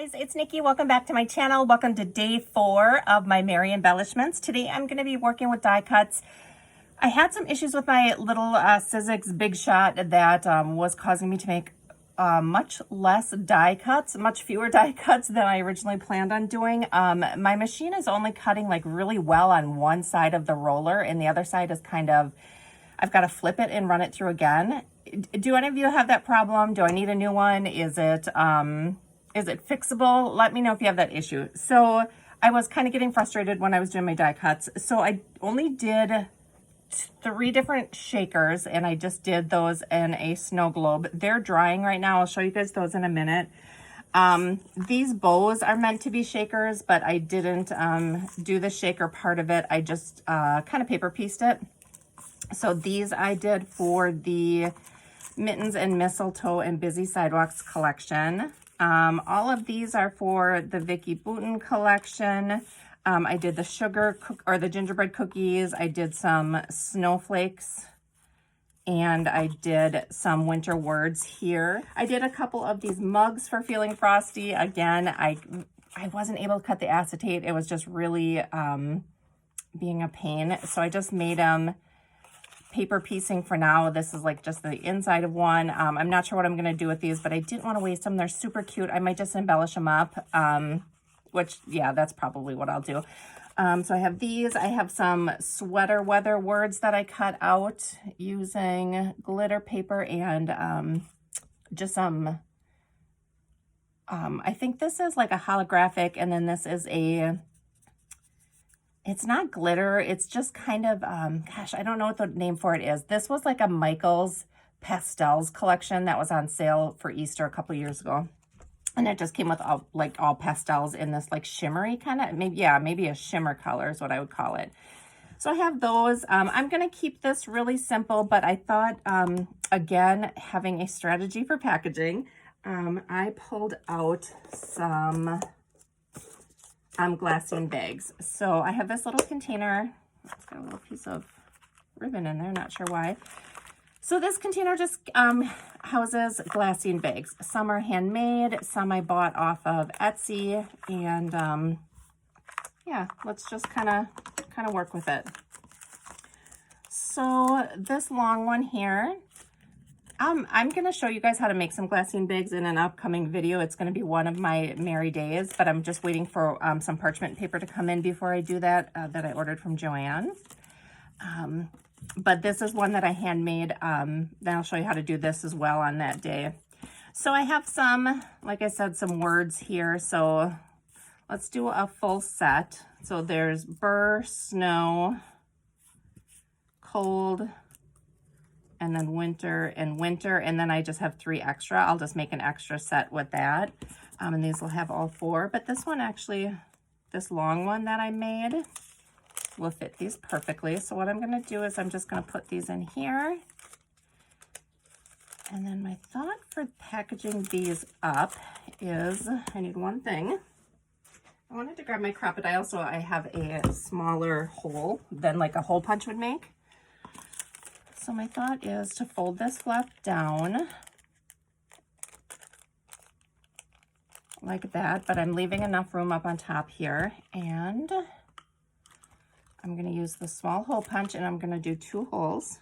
guys, it's Nikki. Welcome back to my channel. Welcome to day 4 of my Merry embellishments. Today I'm going to be working with die cuts. I had some issues with my little Sizzix Big Shot that was causing me to make much less die cuts, much fewer die cuts than I originally planned on doing. My machine is only cutting like really well on one side of the roller, and the other side is kind of, I've got to flip it and run it through again. Do any of you have that problem? Do I need a new one? Is it fixable? Let me know if you have that issue. So I was kind of getting frustrated when I was doing my die cuts. So I only did 3 different shakers, and I just did those in a snow globe. They're drying right now. I'll show you guys those in a minute. These bows are meant to be shakers, but I didn't do the shaker part of it. I just kind of paper pieced it. So these I did for the Mittens and Mistletoe and Busy Sidewalks collection. All of these are for the Vicky Bouton collection. I did the gingerbread cookies. I did some snowflakes, and I did some winter words here. I did a couple of these mugs for Feeling Frosty. Again, I wasn't able to cut the acetate. It was just really being a pain. So I just made them paper piecing for now. This is like just the inside of one. I'm not sure what I'm going to do with these, but I didn't want to waste them. They're super cute. I might just embellish them up, which, yeah, that's probably what I'll do. So I have these. I have some sweater weather words that I cut out using glitter paper and just some, I think this is like a holographic, and then this is it's not glitter, it's just kind of, gosh, I don't know what the name for it is. This was like a Michael's Pastels collection that was on sale for Easter a couple years ago. And it just came with all pastels in this like shimmery kind of, maybe a shimmer color is what I would call it. So I have those. I'm going to keep this really simple, but I thought, again, having a strategy for packaging, I pulled out some glassine bags. So I have this little container. It's got a little piece of ribbon in there, not sure why. So this container just houses glassine bags. Some are handmade, some I bought off of Etsy, and yeah, let's just kind of work with it. So this long one here, I'm going to show you guys how to make some glassine bags in an upcoming video. It's going to be one of my merry days, but I'm just waiting for some parchment paper to come in before I do that, that I ordered from Joann. But this is one that I handmade. Then I'll show you how to do this as well on that day. So I have some, like I said, some words here. So let's do a full set. So there's burr, snow, cold, and then winter, and then I just have 3 extra. I'll just make an extra set with that. And these will have all 4, but this one actually, this long one that I made will fit these perfectly. So what I'm going to do is I'm just going to put these in here. And then my thought for packaging these up is I need one thing. I wanted to grab my Crocodile so I have a smaller hole than like a hole punch would make. So my thought is to fold this flap down like that, but I'm leaving enough room up on top here, and I'm going to use the small hole punch, and I'm going to do 2 holes.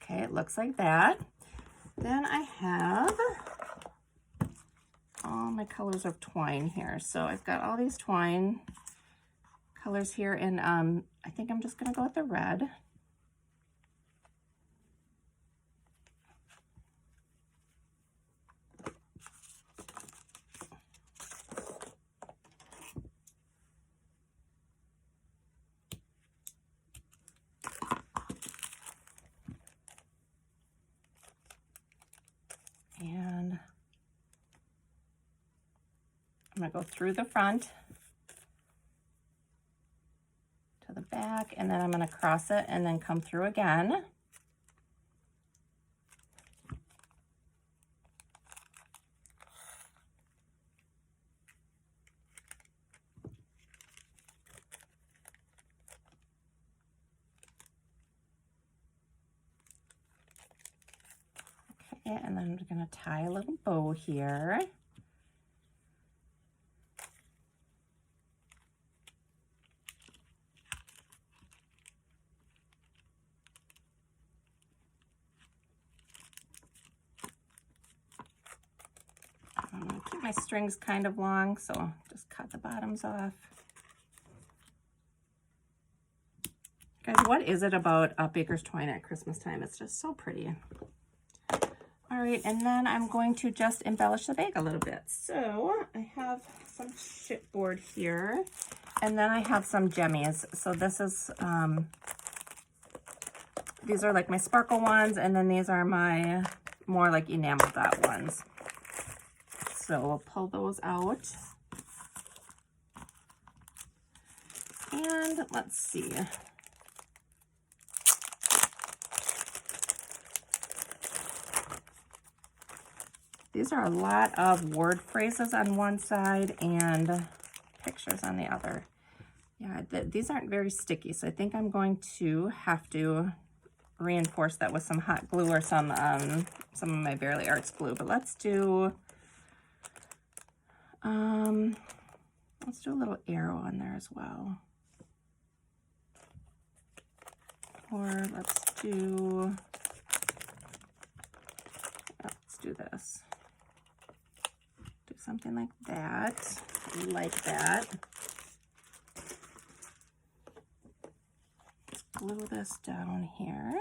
Okay, it looks like that. Then I have all my colors of twine here. So I've got all these twine colors here, and I think I'm just going to go with the red. And I'm going to go through the front to the back, and then I'm going to cross it and then come through again. it, and then we're gonna tie a little bow here. I'm gonna keep my strings kind of long, so just cut the bottoms off. Guys, what is it about baker's twine at Christmas time? It's just so pretty. All right, and then I'm going to just embellish the bag a little bit. So I have some chipboard here, and then I have some jemmies. So this is, these are like my sparkle ones, and then these are my more like enamel dot ones. So we'll pull those out. And let's see. These are a lot of word phrases on one side and pictures on the other. Yeah, these aren't very sticky, so I think I'm going to have to reinforce that with some hot glue or some of my Barely Arts glue. But let's do a little arrow on there as well. Or let's do this. Do something like that, like that. Glue this down here.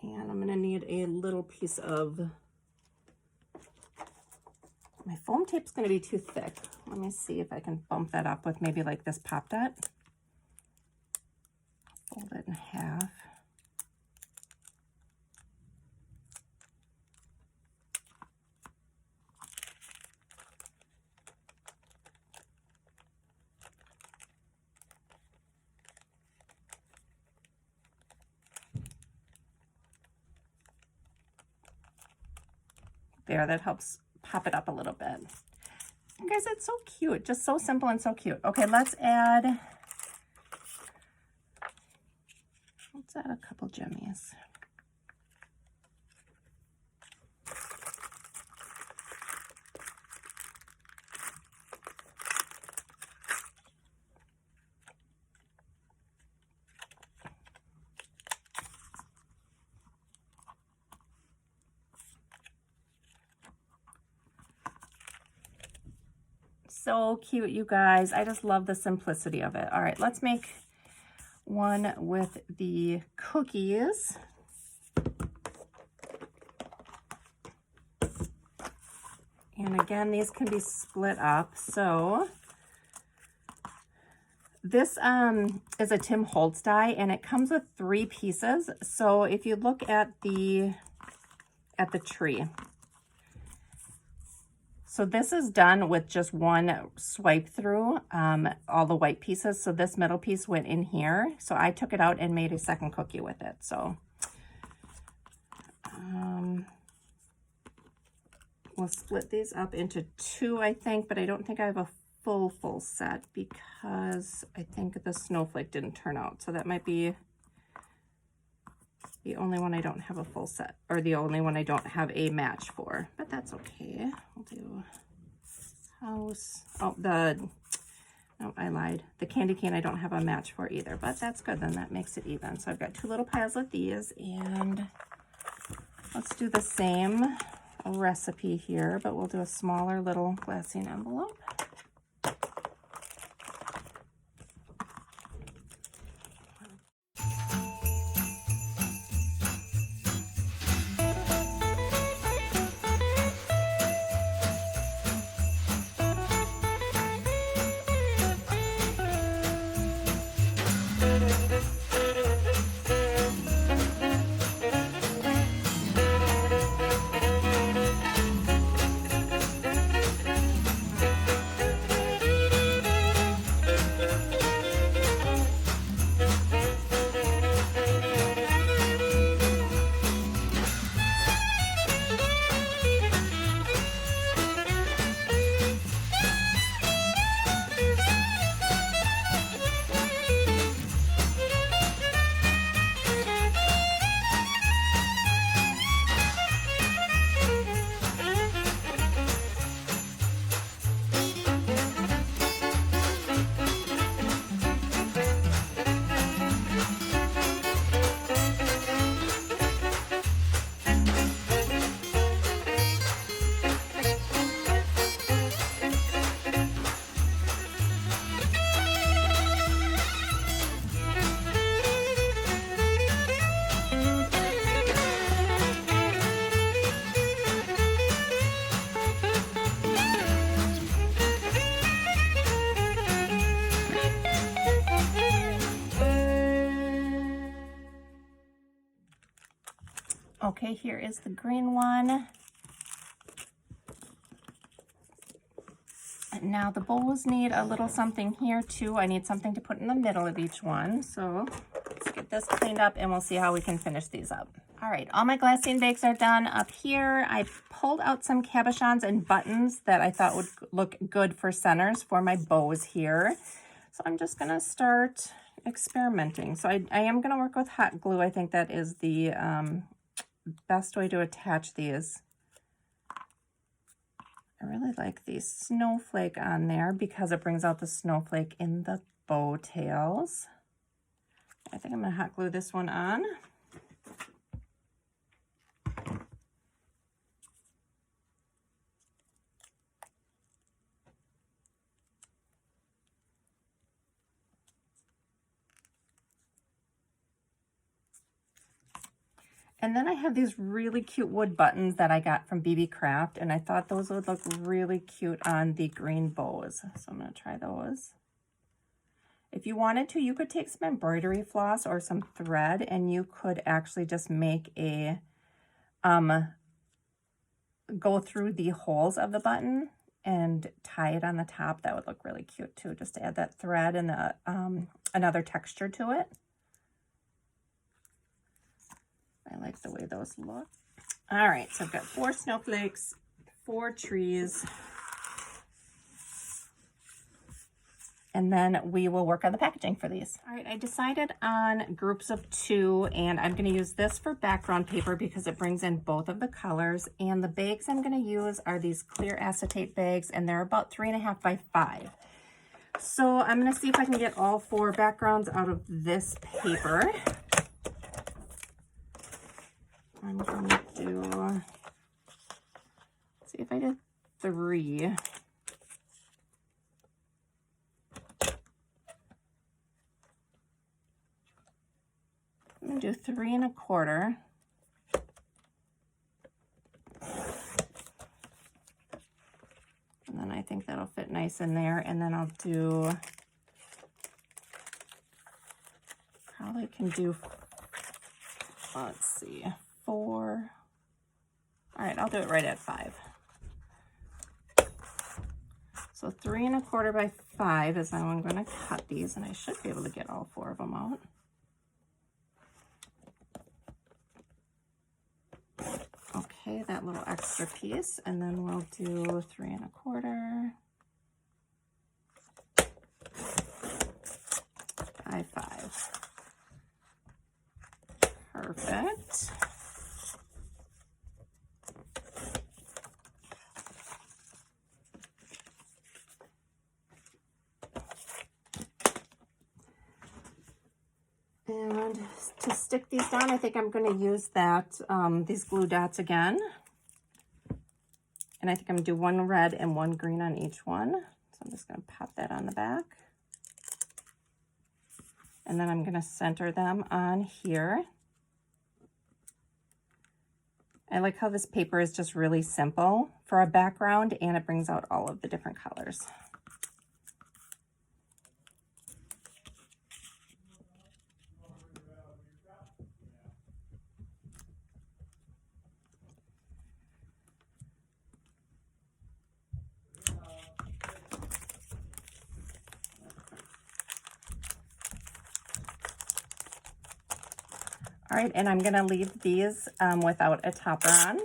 And I'm going to need a little piece of, my foam tape's going to be too thick. Let me see if I can bump that up with maybe like this Pop Dot. Fold it in half. There, that helps pop it up a little bit. You guys, it's so cute, just so simple and so cute. Okay, let's add a couple jemmies. So cute, you guys. I just love the simplicity of it. All right, let's make one with the cookies. And again, these can be split up. So this is a Tim Holtz die, and it comes with 3 pieces. So if you look at the tree, so this is done with just one swipe through, all the white pieces. So this middle piece went in here. So I took it out and made a second cookie with it. So we'll split these up into 2, I think, but I don't think I have a full set because I think the snowflake didn't turn out. So that might be the only one I don't have a full set, or the only one I don't have a match for, but that's okay. We'll do house. Oh, no, I lied. The candy cane I don't have a match for either, but that's good. Then that makes it even. So I've got 2 little piles of these, and let's do the same recipe here, but we'll do a smaller little glassine envelope. Okay, here is the green one. Now the bows need a little something here too. I need something to put in the middle of each one. So let's get this cleaned up and we'll see how we can finish these up. All right, all my glassine bags are done up here. I pulled out some cabochons and buttons that I thought would look good for centers for my bows here. So I'm just gonna start experimenting. So I am gonna work with hot glue. I think that is the best way to attach these. I really like the snowflake on there because it brings out the snowflake in the bow tails. I think I'm gonna hot glue this one on. And then I have these really cute wood buttons that I got from BB Craft, and I thought those would look really cute on the green bows. So I'm gonna try those. If you wanted to, you could take some embroidery floss or some thread, and you could actually just make a, go through the holes of the button and tie it on the top. That would look really cute too, just to add that thread and another texture to it. I like the way those look. All right, so I've got 4 snowflakes, 4 trees, and then we will work on the packaging for these. All right, I decided on groups of 2, and I'm gonna use this for background paper because it brings in both of the colors, and the bags I'm gonna use are these clear acetate bags, and they're about 3.5 by 5. So I'm gonna see if I can get all 4 backgrounds out of this paper. I'm going to do, see if I did 3. I'm going to do 3 1/4. And then I think that'll fit nice in there. And then I'll do, probably can do, let's see, 4. All right, I'll do it right at 5. So 3 1/4 by 5 is how I'm going to cut these, and I should be able to get all 4 of them out. Okay, that little extra piece, and then we'll do 3 1/4 by 5. Perfect. And to stick these down, I think I'm going to use that, these glue dots again. And I think I'm going to do 1 red and 1 green on each one. So I'm just going to pop that on the back. And then I'm going to center them on here. I like how this paper is just really simple for a background, and it brings out all of the different colors. All right, and I'm gonna leave these without a topper on.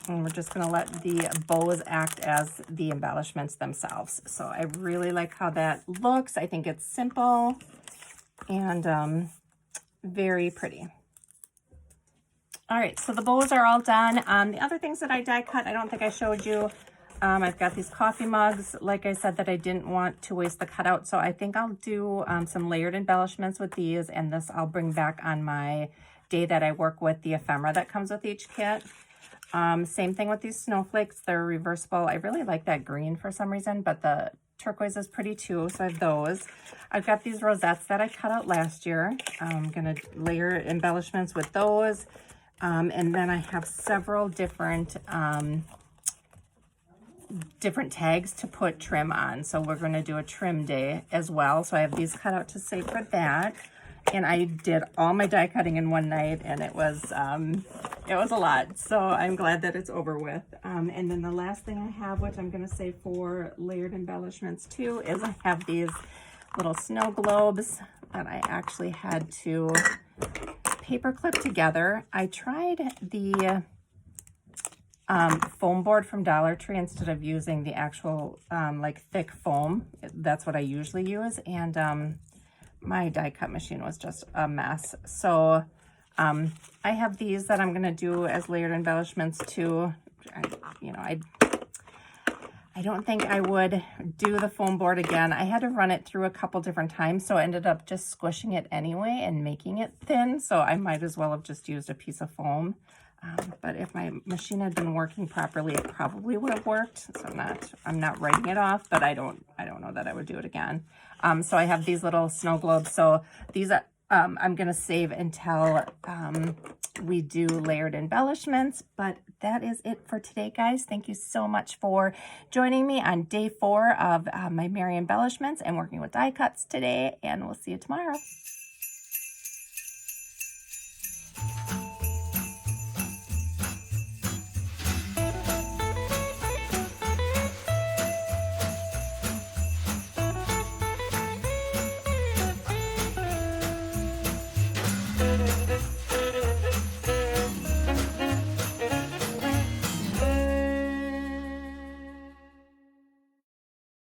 And we're just gonna let the bows act as the embellishments themselves. So I really like how that looks. I think it's simple and very pretty. All right, so the bows are all done. The other things that I die cut, I don't think I showed you. I've got these coffee mugs, like I said, that I didn't want to waste the cutout. So I think I'll do some layered embellishments with these, and this I'll bring back on my day that I work with the ephemera that comes with each kit. Same thing with these snowflakes. They're reversible. I really like that green for some reason, but the turquoise is pretty too, so I have those. I've got these rosettes that I cut out last year. I'm gonna layer embellishments with those. And then I have several different different tags to put trim on. So we're going to do a trim day as well. So I have these cut out to save for that. And I did all my die cutting in one night, and it was a lot. So I'm glad that it's over with. And then the last thing I have, which I'm going to save for layered embellishments too, is I have these little snow globes that I actually had to paper clip together. I tried the foam board from Dollar Tree instead of using the actual like thick foam. That's what I usually use, and my die cut machine was just a mess. So I have these that I'm gonna do as layered embellishments too. I don't think I would do the foam board again. I had to run it through a couple different times, so I ended up just squishing it anyway and making it thin. So I might as well have just used a piece of foam. But if my machine had been working properly, it probably would have worked. So I'm not writing it off, but I don't know that I would do it again. So I have these little snow globes. So these I'm gonna save until we do layered embellishments. But that is it for today, guys. Thank you so much for joining me on day 4 of my Merry Embellishments and working with die cuts today. And we'll see you tomorrow.